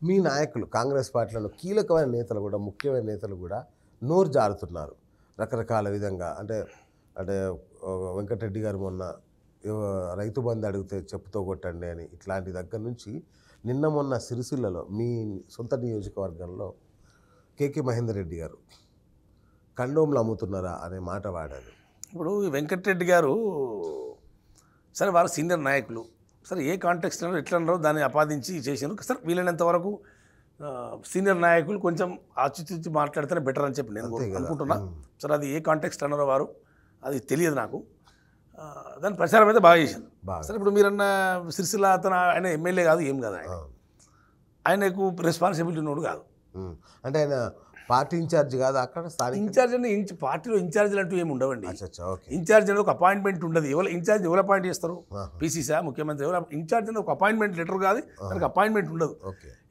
మీ నాయకులు కాంగ్రెస్ పార్టీలో కీలకమైన నేతలు కూడా ముఖ్యమైన నేతలు కూడా నోరు జారుతున్నారు రకరకాల విధంగా. అంటే అంటే వెంకటరెడ్డి గారు మొన్న రైతు బంధు అడిగితే చెప్పుతో కొట్టండి అని, ఇట్లాంటి దగ్గర నుంచి నిన్న మొన్న సిరిసిల్లలో మీ సొంత నియోజకవర్గంలో కేకే మహేందర్ రెడ్డి గారు కండోమ్లు అమ్ముతున్నారా అనే మాట వాడారు. ఇప్పుడు వెంకటరెడ్డి గారు సరే వాళ్ళు సీనియర్ నాయకులు, సరే ఏ కాంటెక్స్ట్ అన్నారో ఎట్లా అన్నారో దాన్ని ఆపాదించి చేసారు. సరే వీలైనంత వరకు సీనియర్ నాయకులు కొంచెం ఆచితూచి మాట్లాడితేనే బెటర్ అని చెప్పి నేను అనుకుంటున్నా. సరే అది ఏ కాంటెక్స్ట్ అన్నారో వారు అది తెలియదు నాకు. దాని ప్రచారం అయితే బాగా చేశారు. సరే ఇప్పుడు మీరన్న సిరిసిల్ల అతను ఆయన ఎమ్మెల్యే కాదు, ఏం కాదు, ఆయనకు రెస్పాన్సిబిలిటీ ఉన్నోడు కాదు. అంటే ఆయన పార్టీ ఇన్ఛార్జ్ కాదు, అక్కడ స్థానిక ఇన్ఛార్జ్ అంటే పార్టీలో ఇన్ఛార్జీలు అంటూ ఏమి ఉండవండి. ఇన్ఛార్జ్ అనేది ఒక అపాయింట్మెంట్ ఉండదు. ఎవరు ఇన్ఛార్జ్ ఎవరు అపాయింట్ చేస్తారు? పీసీసా ముఖ్యమంత్రి ఎవరు ఇన్ఛార్జ్ అనేది ఒక అపాయింట్మెంట్ లెటర్ కాదు, దానికి అపాయింట్మెంట్ ఉండదు.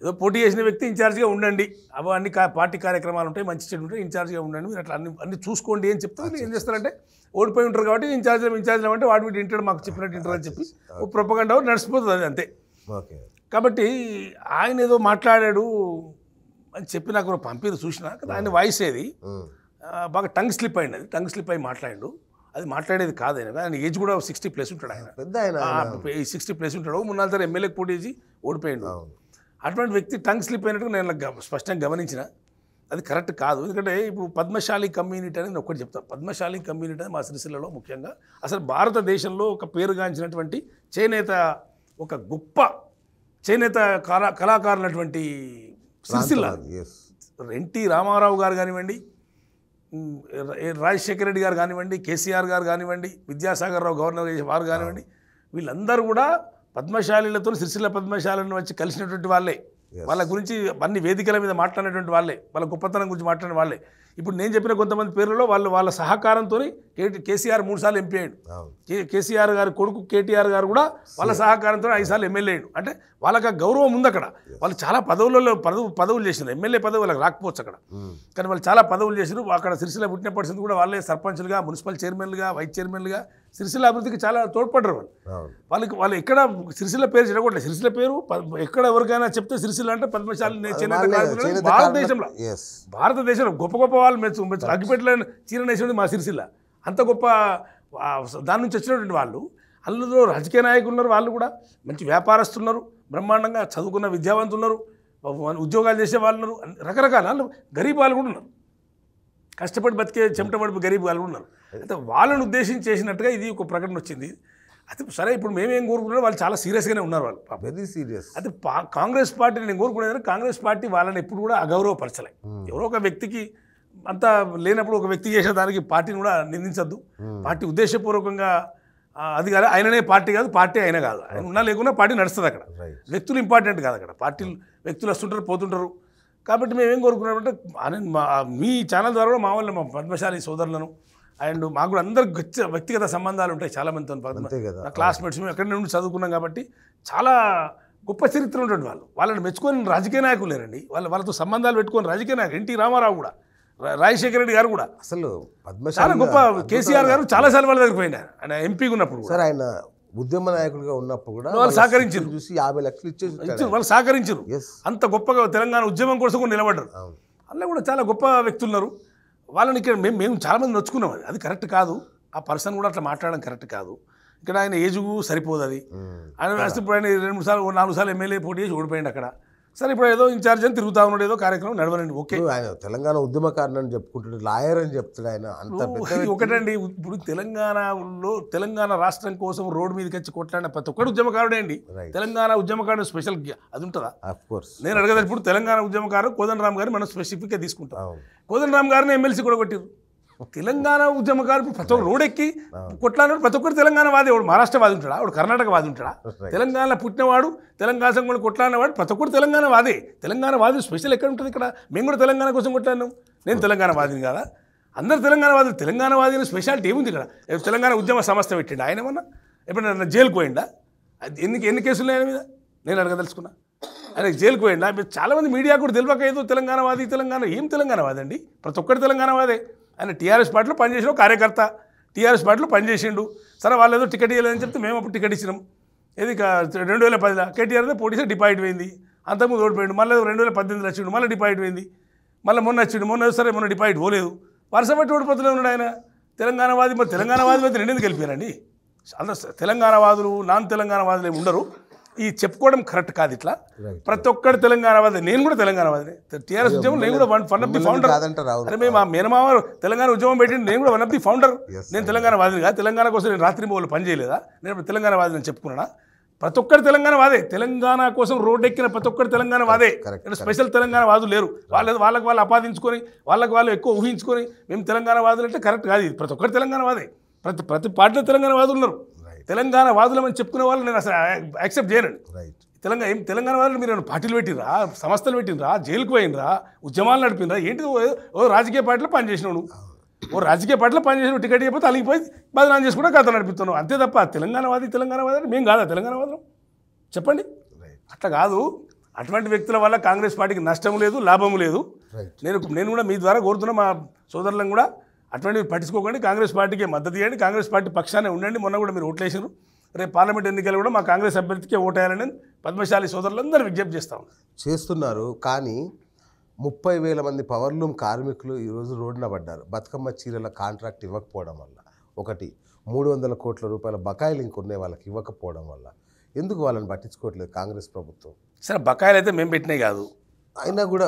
ఏదో పోటీ చేసిన వ్యక్తి ఇన్ఛార్జ్గా ఉండండి, అవి అన్ని పార్టీ కార్యక్రమాలు ఉంటాయి, మంచి చెడు ఉంటాయి, ఇన్ఛార్జ్గా ఉండండి, మీరు అట్లా అన్ని చూసుకోండి అని చెప్తే ఏం చేస్తారంటే ఓడిపోయి ఉంటారు కాబట్టి ఇన్ఛార్జ్ అంటే వాటి వీటి ఇంటాడు, మాకు చెప్పినట్టు ఇంటారు అని చెప్పి ప్రొపగండా నడిచిపోతుంది అది అంతే. కాబట్టి ఆయన ఏదో మాట్లాడాడు అని చెప్పి నాకు పంపిది చూసినా కదా, ఆయన వాయిస్ ఏది బాగా టంగ్ స్లిప్ అయింది. అది టంగ్ స్లిప్ అయి మాట్లాడాడు, అది మాట్లాడేది కాదు. ఆయన ఏజ్ కూడా 60+ ఉంటాడు, ఆయన 60+ ఉంటాడు. 3-4 ఎమ్మెల్యేకి పోటీ చేసి ఓడిపోయాడు. అటువంటి వ్యక్తి టంగ్ స్లిప్ అయినట్టు నేను స్పష్టంగా గమనించిన. అది కరెక్ట్ కాదు. ఎందుకంటే ఇప్పుడు పద్మశాలి కమ్యూనిటీ అనేది ఒకటి చెప్తాను. పద్మశాలి కమ్యూనిటీ అనేది మా సిరిసిల్లలో ముఖ్యంగా అసలు భారతదేశంలో ఒక పేరుగాంచినటువంటి చేనేత, ఒక గొప్ప చేనేత కళాకారులటువంటి సిరిసిల్ల ఎన్టీ రామారావు గారు కానివ్వండి, రాజశేఖర రెడ్డి గారు కానివ్వండి, కేసీఆర్ గారు కానివ్వండి, విద్యాసాగర్ రావు గవర్నర్ వారు కానివ్వండి, వీళ్ళందరూ కూడా పద్మశాలిలతో సిరిసిల్ల పద్మశాలను వచ్చి కలిసినటువంటి వాళ్ళే. వాళ్ళ గురించి అన్ని వేదికల మీద మాట్లాడినటువంటి వాళ్ళే, వాళ్ళ గొప్పతనం గురించి మాట్లాడిన వాళ్ళే. ఇప్పుడు నేను చెప్పిన కొంతమంది పేర్లలో వాళ్ళ సహకారంతో కేసీఆర్ 3 సార్లు ఎంపీ అయ్యాడు. కేసీఆర్ గారి కొడుకు కేటీఆర్ గారు కూడా వాళ్ళ సహకారంతో 5 సార్లు ఎమ్మెల్యే అయ్యాడు. అంటే వాళ్ళకి గౌరవం ఉంది అక్కడ. వాళ్ళు చాలా పదవులు చేసినారు. ఎమ్మెల్యే పదవి వాళ్ళకి రాకపోవచ్చు అక్కడ, కానీ వాళ్ళు చాలా పదవులు చేసినారు. అక్కడ సిరిసిల్ల పుట్టిన పరిస్థితి కూడా వాళ్ళే సర్పంచులుగా, మున్సిపల్ చైర్మన్లుగా, వైస్ చైర్మన్లుగా సిరిసిల్ల అభివృద్ధికి చాలా తోడ్పడ్డారు. వాళ్ళు ఎక్కడ సిరిసిల్ల పేరు చెడగొట్టలేదు. సిరిసిల్ల పేరు ఎక్కడ ఎవరికైనా చెప్తే సిరిసిల్ల అంటే పద్మశాలి భారతదేశంలో గొప్ప గొప్ప వాళ్ళు అగ్గిపెట్టలో చీర నేసేది మా సిరిసిల్ల. అంత గొప్ప దాని నుంచి వచ్చినటువంటి వాళ్ళు. అందులో రాజకీయ నాయకులు ఉన్నారు, వాళ్ళు కూడా మంచి వ్యాపారస్తున్నారు, బ్రహ్మాండంగా చదువుకున్న విద్యావంతులు ఉన్నారు, ఉద్యోగాలు చేసే వాళ్ళు ఉన్నారు, రకరకాల వాళ్ళు గరీబ్ వాళ్ళు కూడా ఉన్నారు, కష్టపడి బతికే చెమటపడి గరీబ్ వాళ్ళు కూడా ఉన్నారు. అయితే వాళ్ళని ఉద్దేశించి చేసినట్టుగా ఇది ఒక ప్రకటన వచ్చింది. అయితే సరే ఇప్పుడు మేమేం కోరుకున్నారో వాళ్ళు చాలా సీరియస్గానే ఉన్నారు, వాళ్ళు వెరీ సీరియస్. అయితే కాంగ్రెస్ పార్టీ నేను కోరుకునేది, కాంగ్రెస్ పార్టీ వాళ్ళని ఎప్పుడు కూడా అగౌరవపరచలే. ఎవరో ఒక వ్యక్తికి అంతా లేనప్పుడు ఒక వ్యక్తి చేసే దానికి పార్టీని కూడా నిందించద్దు. పార్టీ ఉద్దేశపూర్వకంగా అది కాదు, ఆయననే పార్టీ కాదు, పార్టీ అయినా కాదు, ఆయన ఉన్నా లేకున్నా పార్టీ నడుస్తుంది. అక్కడ వ్యక్తులు ఇంపార్టెంట్ కాదు, అక్కడ పార్టీలు వ్యక్తులు వస్తుంటారు పోతుంటారు. కాబట్టి మేమేం కోరుకున్నామంటే మీ ఛానల్ ద్వారా కూడా మా వాళ్ళు మా పద్మశాలి సోదరులను అండ్ మాకు కూడా అందరికి వ్యక్తిగత సంబంధాలు ఉంటాయి చాలామందితో. నా క్లాస్మేట్స్ మేము ఎక్కడి నుండి చదువుకున్నాం కాబట్టి చాలా గొప్ప చరిత్ర ఉంటుంది. వాళ్ళని మెచ్చుకొని రాజకీయ నాయకులు లేరండి, వాళ్ళతో సంబంధాలు పెట్టుకొని రాజకీయ నాయకులు. ఎన్టీ రామారావు కూడా, రాజశేఖర రెడ్డి గారు కూడా అసలు చాలా గొప్ప. కేసీఆర్ గారు చాలాసార్లు వాళ్ళ దగ్గర పోయినారు ఆయన ఎంపీగా ఉన్నప్పుడు. సార్ ఆయన ఉద్యమ నాయకులుగా ఉన్నప్పుడు కూడా వాళ్ళు సహకరించారు, చూసి 50 లక్షలు ఇచ్చేసి వాళ్ళు సహకరించారు. అంత గొప్పగా తెలంగాణ ఉద్యమం కోసం కూడా నిలబడ్డారు. అందులో కూడా చాలా గొప్ప వ్యక్తులు ఉన్నారు. వాళ్ళని ఇక్కడ మేము చాలామంది నొచ్చుకున్నాం. అది కరెక్ట్ కాదు, ఆ పర్సన్ కూడా అట్లా మాట్లాడడం కరెక్ట్ కాదు. ఇక్కడ ఆయన ఏజ్ సరిపోదు. అది ఆయన ఇప్పుడు ఆయన 2-3 సార్లు 4 సార్లు ఎమ్మెల్యే పోటీ చేసి ఓడిపోయింది అక్కడ. సరే ఇప్పుడు ఏదో ఇన్ఛార్జ్ అని తిరుగుతా ఉన్నాడు, ఏదో కార్యక్రమం నడవనండి. ఓకే, ఆయన తెలంగాణ ఉద్యమకారుని అని చెప్పుకుంటాడు, లాయర్ అని చెప్తాడు ఆయన. అంత ఒకటండి, ఇప్పుడు తెలంగాణ రాష్ట్రం కోసం రోడ్డు మీదకి వచ్చి కొట్లాడిన ప్రతి ఒక్కటి ఉద్యమకారుడే అండి. తెలంగాణ ఉద్యమకారుడు స్పెషల్ అది ఉంటుందా? నేను అడగదు. ఇప్పుడు తెలంగాణ ఉద్యమకారు కోదండరామ్ గారిని మనం స్పెసిఫిక్గా తీసుకుంటాం. కోదండరామ్ గారిని ఎమ్మెల్సీ కూడా కొట్టారు. తెలంగాణ ఉద్యమకారు ప్రతి ఒక్క రోడ్ ఎక్కి కొట్లాడినాడు. ప్రతి ఒక్కరు తెలంగాణ వాది. వాడు మహారాష్ట్ర వాది ఉంటాడా, వాడు కర్ణాటక వాది ఉంటాడా? తెలంగాణలో పుట్టినవాడు, తెలంగాణ సంఘం కొట్లాడినవాడు ప్రతి ఒక్కరు తెలంగాణ వాదే. తెలంగాణ వాది స్పెషల్ ఎక్కడ ఉంటుంది? ఇక్కడ మేము కూడా తెలంగాణ కోసం కొట్లాడినాం. నేను తెలంగాణ వాదిని కదా, అందరు తెలంగాణ వాదులు. తెలంగాణ వాది స్పెషాలిటీ ఏముంది ఇక్కడ? తెలంగాణ ఉద్యమ సంస్థ పెట్టిండా ఆయన? ఏమన్నా ఎప్పుడైనా జైలుకు పోయిండా? ఎన్ని కేసులు ఆయన మీద నేను అడగదలుచుకున్నా. ఆయన జైలుకు పోయిండా? చాలామంది మీడియా కూడా తెలియక ఏదో తెలంగాణ వాది ఏం తెలంగాణ వాది అండి? ప్రతి ఒక్కరు తెలంగాణ వాదే. ఆయన టీఆర్ఎస్ పార్టీలో పనిచేసిన కార్యకర్త, టీఆర్ఎస్ పార్టీలో పనిచేసిండు. సరే వాళ్ళు ఏదో టికెట్ ఇవ్వలేదని చెప్తే మేము అప్పుడు టికెట్ ఇచ్చినాం. ఇది 2010లో కేటీఆర్ పోటీ చేసి డిపాజిట్ పోయింది. అంతకుముందు ఓడిపోయాడు, మళ్ళీ 2018 వచ్చిండు, మళ్ళీ డిపాజిట్ పోయింది, మళ్ళీ మొన్న వచ్చిండు, మొన్న డిపాజిట్ పోలేదు, వరుస బట్టి ఓడిపోతూనే ఉన్నాడు ఆయన. తెలంగాణవాది మరి తెలంగాణవాది మధ్య రెండేందుకు వెళ్ళిపోయారండి? అందరూ తెలంగాణవాదులు నాన్ తెలంగాణవాదులు ఏమి ఉండరు. ఈ చెప్పుకోవడం కరెక్ట్ కాదు. ఇట్లా ప్రతి ఒక్కరు తెలంగాణవాది, నేను కూడా తెలంగాణవాదిని. టీఆర్ఎస్ ఉద్యమం నేను కూడా వన్ ఆఫ్ ది ఫౌండర్. అరే మేము మా మేనమామ తెలంగాణ ఉద్యమం పెట్టింది, నేను కూడా వన్ ఆఫ్ ది ఫౌండర్. నేను తెలంగాణవాదిని కాదు, తెలంగాణ కోసం నేను రాత్రి మూలు పని చేయలేదా? నేను తెలంగాణవాదిని చెప్పుకున్నానా? ప్రతి ఒక్కరు తెలంగాణవాదే, తెలంగాణ కోసం రోడ్డెక్కిన ప్రతి ఒక్కరు తెలంగాణవాదే. స్పెషల్ తెలంగాణవాదులు లేరు. వాళ్ళకి వాళ్ళు అపాదించుకొని వాళ్ళు ఎక్కువ ఊహించుకొని మేము తెలంగాణవాదులు అంటే కరెక్ట్ కాదు. ప్రతి ఒక్కరు తెలంగాణవాదే, ప్రతి పార్టీలో తెలంగాణవాదులు ఉన్నారు. తెలంగాణ వాదులమని చెప్పుకునే వాళ్ళు నేను అసలు యాక్సెప్ట్ చేయనండి. తెలంగాణ వాళ్ళు మీరు పార్టీలు పెట్టినరా, సంస్థలు పెట్టినరా, జైలుకు పోయినరా, ఉద్యమాలు నడిపినరా, ఏంటి? ఓ రాజకీయ పార్టీలో పనిచేసినావు, ఓ రాజకీయ పార్టీలో పనిచేసిన టికెట్ అయిపోతే అలిగిపోయి బదనాం చేసుకుంటే కథ నడిపిస్తున్నావు, అంతే తప్ప తెలంగాణవాది అంటే మేము కాదా తెలంగాణవాదం? చెప్పండి. అట్లా కాదు. అటువంటి వ్యక్తుల వల్ల కాంగ్రెస్ పార్టీకి నష్టం లేదు, లాభం లేదు. నేను కూడా మీ ద్వారా కోరుతున్నా మా సోదరులను కూడా అటువంటివి పట్టించుకోకండి, కాంగ్రెస్ పార్టీకి మద్దతు ఇవ్వండి, కాంగ్రెస్ పార్టీ పక్షానే ఉండండి. మొన్న కూడా మీరు ఓట్లేసారు, రేపు పార్లమెంట్ ఎన్నికలు కూడా మా కాంగ్రెస్ అభ్యర్థికే ఓటేయాలని పద్మశాలి సోదరులందరూ విజ్ఞప్తి చేస్తున్నారు. కానీ 30,000 మంది పవర్లూమ్ కార్మికులు ఈరోజు రోడ్డున పడ్డారు బతుకమ్మ చీరల కాంట్రాక్ట్ ఇవ్వకపోవడం వల్ల. ఒకటి 300 కోట్ల రూపాయల బకాయిలు ఇంకొన్నే వాళ్ళకి ఇవ్వకపోవడం వల్ల. ఎందుకు వాళ్ళని పట్టించుకోవట్లేదు కాంగ్రెస్ ప్రభుత్వం? సరే, బకాయిలు అయితే మేము పెట్టినాయి కాదు, అయినా కూడా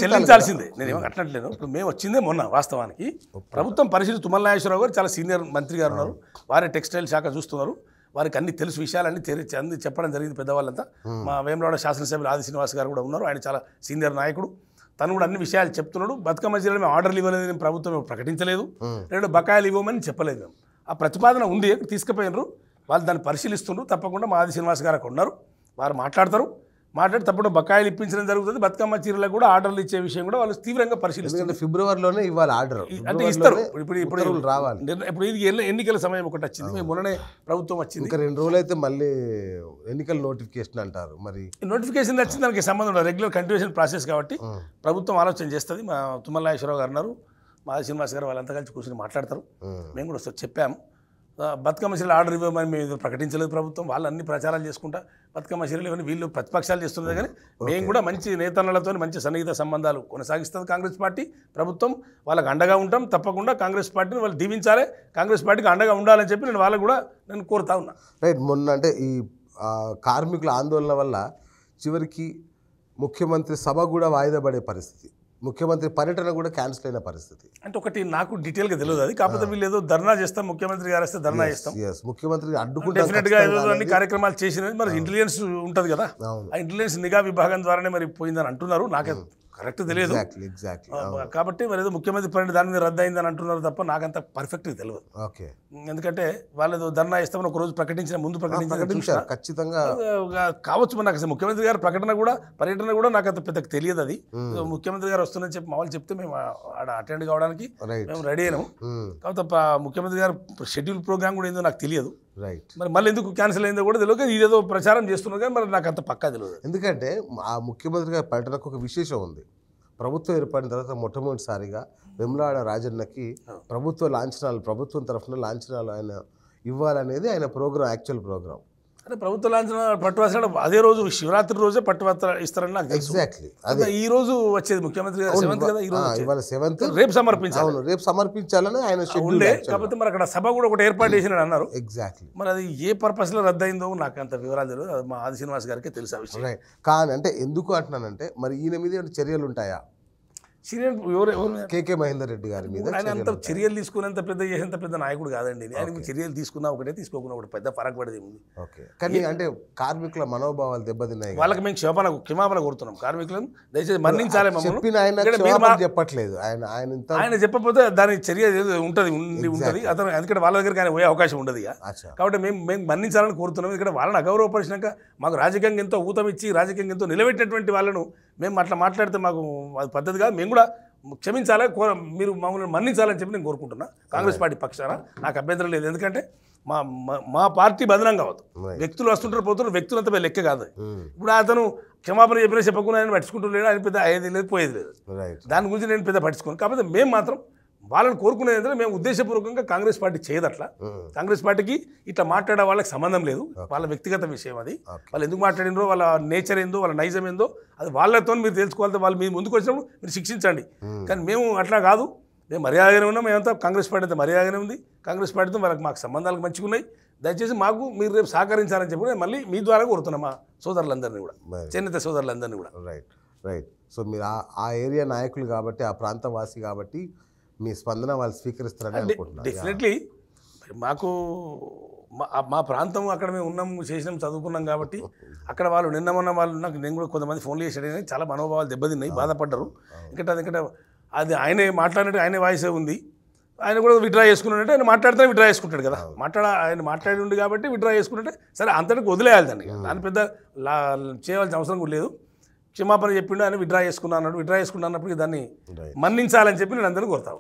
చెల్లించాల్సిందే. నేను అట్లట్లేను. ఇప్పుడు మేము వచ్చిందే మొన్న. వాస్తవానికి ప్రభుత్వం పరిశీలి తుమ్మల నాగేశ్వరరావు గారు చాలా సీనియర్ మంత్రి గారు ఉన్నారు, వారే టెక్స్టైల్ శాఖ చూస్తున్నారు, వారికి అన్ని తెలుసు విషయాలన్నీ అన్ని చెప్పడం జరిగింది పెద్దవాళ్ళంతా. మా వేములవాడ శాసనసభ్యులు ఆది శ్రీనివాస్ గారు కూడా ఉన్నారు, ఆయన చాలా సీనియర్ నాయకుడు, తను కూడా అన్ని విషయాలు చెప్తున్నాడు. బతుకమ్మ చీరలు మేము ఆర్డర్లు ఇవ్వలేదు, మేము ప్రభుత్వం ప్రకటించలేదు, రెండు బకాయిలు ఇవ్వమని చెప్పలేదు. మేము ఆ ప్రతిపాదన ఉంది, తీసుకుపోయినారు, వాళ్ళు దాన్ని పరిశీలిస్తున్నారు. తప్పకుండా మా ఆది శ్రీనివాస్ గారు అక్కడ ఉన్నారు, వారు మాట్లాడి తప్పకుండా బకాయిలు ఇప్పించడం జరుగుతుంది. బతుకమ్మ చీరలకు కూడా ఆర్డర్లు ఇచ్చే విషయం కూడా వాళ్ళు తీవ్రంగా పరిశీలిస్తారు. ఫిబ్రవరిలోనే ఇవ్వాలి ఆర్డర్, అంటే ఇస్తారు. ఇప్పుడు రావాలి. ఇప్పుడు ఇది ఎన్నికల సమయం ఒకటి వచ్చింది, మేము మొన్ననే ప్రభుత్వం వచ్చింది, ఇంకా 2 రోజులు అయితే మళ్ళీ ఎన్నికల నోటిఫికేషన్ అంటారు. మరి నోటిఫికేషన్ వచ్చింది, దానికి సంబంధం ఉండదు, రెగ్యులర్ కంటిన్యూషన్ ప్రాసెస్ కాబట్టి ప్రభుత్వం ఆలోచన చేస్తుంది. మా తుమ్మల నాగేశ్వరరావు గారు ఉన్నారు, మా శ్రీనివాస్ గారు, వాళ్ళంతా కలిసి కూర్చొని మాట్లాడతారు. మేము కూడా ఒకసారి చెప్పాము, బతుకమ్మ చీరలు ఆర్డర్ ఇవ్వమని మేము ప్రకటించలేదు ప్రభుత్వం. వాళ్ళు అన్ని ప్రచారాలు చేసుకుంటా బతుకమ్మ చీరలు ఇవన్నీ వీళ్ళు ప్రతిపక్షాలు చేస్తున్నారు. కానీ మేము కూడా మంచి నేతన్నలతో మంచి సన్నిహిత సంబంధాలు కొనసాగిస్తుంది కాంగ్రెస్ పార్టీ. ప్రభుత్వం వాళ్ళకి అండగా ఉంటాం, తప్పకుండా కాంగ్రెస్ పార్టీని వాళ్ళు దీవించాలి, కాంగ్రెస్ పార్టీకి అండగా ఉండాలని చెప్పి నేను వాళ్ళకు కూడా నేను కోరుతా ఉన్నా. రైట్. మొన్న అంటే ఈ కార్మికుల ఆందోళన వల్ల చివరికి ముఖ్యమంత్రి సభ కూడా వాయిదా పడే పరిస్థితి, ముఖ్యమంత్రి పర్యటన కూడా క్యాన్సిల్ అయిన పరిస్థితి. అంటే ఒకటి నాకు డీటెయిల్గా తెలియదు అది, కాకపోతే వీళ్ళు ఏదో ధర్నా చేస్తాం, ముఖ్యమంత్రి గారు వస్తే ధర్నా చేస్తాం, ముఖ్యమంత్రి అడ్డుకుంటే డెఫినెట్గా ఏదో అన్ని కార్యక్రమాలు చేసినది. మరి ఇంటెలిజెన్స్ ఉంటుంది కదా, ఆ ఇంటెలిజెన్స్ నిఘా విభాగం ద్వారానే మరి పోయిందని అంటున్నారు, నాకే కరెక్ట్ తెలియదు. కాబట్టి మరి ఏదో ముఖ్యమంత్రి పర్యటన దాని మీద రద్దు అయిందని అంటున్నారు తప్ప నాకంత పర్ఫెక్ట్గా తెలియదు. ఓకే. ఎందుకంటే వాళ్ళు ధర్నా ఇస్తామని ఒక రోజు ప్రకటించిన ముందు ప్రకటించారు ఖచ్చితంగా కావచ్చు. మరి నాకు అసలు ముఖ్యమంత్రి గారు పర్యటన కూడా నాకు అంత పెద్దగా తెలియదు. అది ముఖ్యమంత్రి గారు వస్తుందని చెప్పి మా వాళ్ళు చెప్తే మేము ఆడ అటెండ్ కావడానికి మేము రెడీ అయినాము. కాకపోతే ముఖ్యమంత్రి గారు షెడ్యూల్ ప్రోగ్రామ్ కూడా ఏందో నాకు తెలియదు. మరి మళ్ళీ ఎందుకు క్యాన్సిల్ అయిందో కూడా తెలియదు. ఇదేదో ప్రచారం చేస్తున్నారు కానీ మరి నాకు అంత పక్కా తెలియదు. ఎందుకంటే ఆ ముఖ్యమంత్రి గారి పర్యటనకు ఒక విశేషం ఉంది. ప్రభుత్వం ఏర్పడిన తర్వాత మొట్టమొదటిసారిగా వేములవాడ రాజన్నకి ప్రభుత్వం తరఫున లాంఛనాలు ఆయన ఇవ్వాలనేది ఆయన ప్రోగ్రామ్, యాక్చువల్ ప్రోగ్రామ్. అంటే ప్రభుత్వ లాంఛన పట్టువస్త్రాలు అదే రోజు శివరాత్రి రోజే పట్టువస్త్రాలు ఇస్తారని నాకు తెలుసు. ఎగ్జాక్ట్లీ అదే ఈ రోజు వచ్చేది ముఖ్యమంత్రి గారు 7th కదా, ఇవాళ 7th, రేపు సమర్పించాలి. రేపు సమర్పించాలని ఆయన ఉండే. కాకపోతే మరి అక్కడ సభ కూడా ఒకటి ఏర్పాటు చేసినాడు అన్నారు. ఎగ్జాక్ట్లీ. మరి అది ఏ పర్పస్లో రద్దయిందో నాకు అంత వివరాలు తెలియదు, అది మా ఆది శ్రీనివాస్ గారికి తెలుసు ఆ విషయం. కానీ అంటే ఎందుకు అంటున్నానంటే మరి ఈయన మీద చర్యలు ఉంటాయా? కేకే మహేందర్ రెడ్డి గారి మీద ఆయన అంత చర్యలు తీసుకునేంత పెద్ద నాయకుడు కాదండి. ఆయన చర్యలు తీసుకున్నా ఒకటే, తీసుకోకుండా ఒకటి, పెద్ద ఫరక్ పడేది ఉంది. కానీ అంటే కార్మికుల మనోభావాలు దెబ్బతిన్నాయి. వాళ్ళకి మేము క్షమాపణ కోరుతున్నాం. కార్మికులను దయచేసి మన్నించాలి. చెప్పట్లేదు ఆయన చెప్పకపోతే దాని చర్య ఉంటుంది. అతను ఎందుకంటే వాళ్ళ దగ్గరికి ఆయన పోయే అవకాశం ఉండదు. కాబట్టి మేము మన్నించాలని కోరుతున్నాం. ఎందుకంటే వాళ్ళని అగౌరవపరిచినాక మాకు రాజకీయంగా ఎంతో ఊతం ఇచ్చి రాజకీయంగా ఎంతో నిలబెట్టినటువంటి వాళ్ళను మేము అట్లా మాట్లాడితే మాకు అది పద్ధతి కాదు. మేము కూడా క్షమించాలి, మీరు మమ్మల్ని మన్నించాలని చెప్పి నేను కోరుకుంటున్నా. కాంగ్రెస్ పార్టీ పక్షాన నాకు అభ్యంతరం లేదు. ఎందుకంటే మా పార్టీ బదనం కావద్దు. వ్యక్తులు వస్తుంటారు, పోతున్నారు, వ్యక్తులంతా లెక్క కాదు. ఇప్పుడు అతను క్షమాపణ చెప్పకుండా ఆయన పట్టించుకుంటూ లేడు, ఆయన పెద్ద అయ్యేది లేదు, పోయేది లేదు. దాని గురించి నేను పెద్ద పట్టించుకోను. కాకపోతే మేము మాత్రం వాళ్ళని కోరుకునేది ఏంటంటే మేము ఉద్దేశపూర్వకంగా కాంగ్రెస్ పార్టీ చేయదు అట్లా. కాంగ్రెస్ పార్టీకి ఇట్లా మాట్లాడే వాళ్ళకి సంబంధం లేదు, వాళ్ళ వ్యక్తిగత విషయం అది. వాళ్ళు ఎందుకు మాట్లాడినరో, వాళ్ళ నేచర్ ఏందో, వాళ్ళ నైజం ఏందో అది వాళ్ళతో మీరు తెలుసుకోవాలి. వాళ్ళు మీరు ముందుకు వచ్చినప్పుడు మీరు శిక్షించండి. కానీ మేము అట్లా కాదు, మేము మర్యాదగానే ఉన్నాం. మేమంతా కాంగ్రెస్ పార్టీ అయితే మర్యాదగానే ఉంది. కాంగ్రెస్ పార్టీతో మాకు సంబంధాలు మంచిగా ఉన్నాయి. దయచేసి మాకు మీరు రేపు సహకరించాలని చెప్పి నేను మళ్ళీ మీ ద్వారా కోరుతున్నాం మా సోదరులందరినీ కూడా, చేనేత సోదరులందరినీ కూడా. రైట్. సో మీరు ఆ ఏరియా నాయకులు కాబట్టి, ఆ ప్రాంత వాసి కాబట్టి మీ స్పందన వాళ్ళు స్వీకరిస్తారని అనుకుంటున్నారు. డెఫినెట్లీ మాకు మా ప్రాంతం అక్కడ మేము ఉన్నాం, చేసినాం, చదువుకున్నాం కాబట్టి అక్కడ వాళ్ళు నిన్న మొన్న వాళ్ళు నేను కూడా కొంతమంది ఫోన్లు చేసాడు, చాలా మనోభావాలు దెబ్బతిన్నాయి, బాధపడ్డారు. ఇక్కడ అది ఆయనే మాట్లాడినట్టు ఆయనే వాయిసే ఉంది. ఆయన కూడా విత్డ్రా చేసుకున్నాడంటే ఆయన మాట్లాడితే విత్డ్రా చేసుకుంటాడు కదా, ఆయన మాట్లాడి ఉంది కాబట్టి విత్డ్రా చేసుకుంటే సరే అంతటికి వదిలేయాలి దాన్ని. దాని పెద్ద చేయవలసిన అవసరం కూడా లేదు. క్షమాపణ చెప్పిండు, ఆయన విత్డ్రా చేసుకున్నా అన్నాడు. విత్డ్రా చేసుకున్నా అన్నప్పుడు దాన్ని మన్నించాలని చెప్పి నేను అందరినీ కోరుతాను.